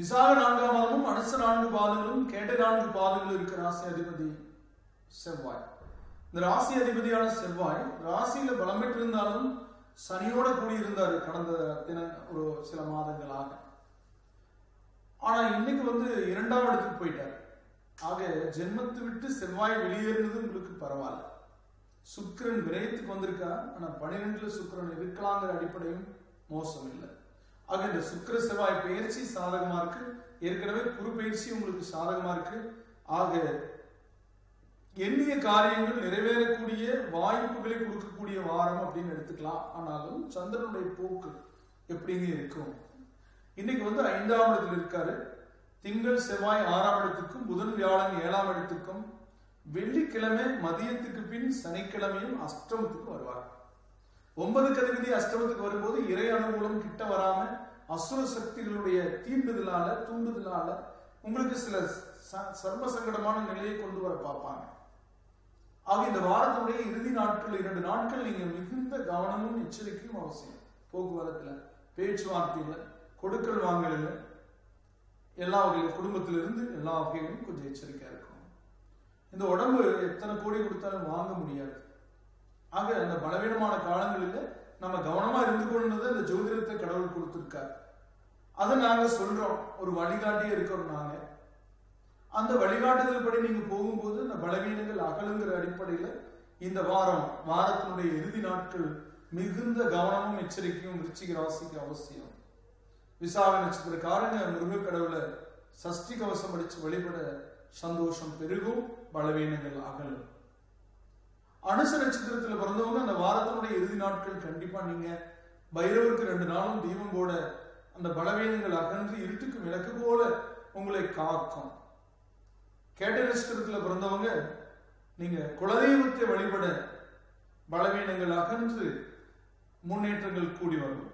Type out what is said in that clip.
விசாக 4ஆம் மாதமும் அனுச 4 பாதங்களும் கேட்ட 4 பாதங்களும் இருக்கிற ராசி அதிபதி செவ்வாய். இந்த ராசி அதிபதியான செவ்வாய் ராசியில பலம் பெற்றிருந்தாலும் சனியோட கூடியிருந்தாரு கடந்த ஒரு சில மாதங்களாக. ஆனா இன்னைக்கு 2ஆம் இடத்துக்கு போயிட்டார். ஆக ஜென்மத்தை விட்டு செவ்வாய் வெளியேறினது உங்களுக்கு பரவாயில்ல. சுக்கிரன் விரயத்துக்கு வந்திருக்கா, ஆனா 12ல சுக்கிரன் இருக்கலாங்கிற அடிப்படையும் மோசம் இல்லை. ஆக இந்த சுக்கிர செவ்வாய் பயிற்சி சாதகமா இருக்கு. ஏற்கனவே குரு பயிற்சி உங்களுக்கு சாதகமா இருக்கு. ஆக எண்ணிய காரியங்கள் நிறைவேறக்கூடிய வாய்ப்புகளை கொடுக்கக்கூடிய வாரம் அப்படின்னு எடுத்துக்கலாம். ஆனாலும் சந்திரனுடைய போக்கு எப்படிங்க இருக்கும்? இன்னைக்கு 5ஆம் இடத்துல இருக்காரு. திங்கள் செவ்வாய் 6ஆம் இடத்துக்கும், புதன் வியாழன் 7ஆம் இடத்துக்கும், வெள்ளிக்கிழமை மதியத்துக்கு பின் சனிக்கிழமையும் அஷ்டமத்துக்கு வருவார். 9க்கு அதிபதி அஷ்டமத்துக்கு வரும்போது இறை அனுகூலம் கிட்ட வராம அசுர சக்திகளுடைய தூண்டுதலால உங்களுக்கு சில சர்ம சங்கடமான நிலையை கொண்டு வர பார்ப்பாங்க. ஆக இந்த வாரத்துடைய இறுதி நாட்கள் 2 நாட்கள் நீங்க மிகுந்த கவனமும் எச்சரிக்கையும் அவசியம். போக்குவரத்துல, பேச்சுவார்த்தையில, கொடுக்கல் வாங்கல, எல்லா வகையிலும் குடும்பத்திலிருந்து எல்லா வகையிலும் கொஞ்சம் எச்சரிக்கையா இருக்கும். இந்த உடம்பு எத்தனை கோடி கொடுத்தாலும் வாங்க முடியாது. ஆக அந்த பலவீனமான காலங்களில் நம்ம கவனமா இருந்து கொண்டதை இந்த ஜோதிடத்தை கடவுள் கொடுத்திருக்காரு. அதை நாங்க சொல்றோம், ஒரு வழிகாட்டியே இருக்கிறோம். நாங்க அந்த வழிகாட்டுதல் படி நீங்க போகும்போது இந்த பலவீனங்கள் அகலுங்கிற அடிப்படையில இந்த வாரத்தினுடைய இறுதி நாட்கள் மிகுந்த கவனமும் எச்சரிக்கையும் விருச்சிக ராசிக்கு அவசியம். விசாக நட்சத்திரக்காரங்க முருக கடவுளை சஷ்டி கவசம் அடிச்சு வழிபட சந்தோஷம் பெருகும், பலவீனங்கள் அகலும். அனுச நட்சத்திரத்துல பிறந்தவங்க அந்த வாரத்தினுடைய இறுதி நாட்கள் கண்டிப்பா நீங்க பைரவருக்கு 2 நாளும் தீபம் போட அந்த பலவீனங்கள் அகன்று இருட்டுக்கு விளக்கு போல உங்களை காக்கும். கேட்ட நட்சத்திரத்துல பிறந்தவங்க நீங்க குலதெய்வத்தை வழிபட பலவீனங்கள் அகன்று முன்னேற்றங்கள் கூடி வரும்.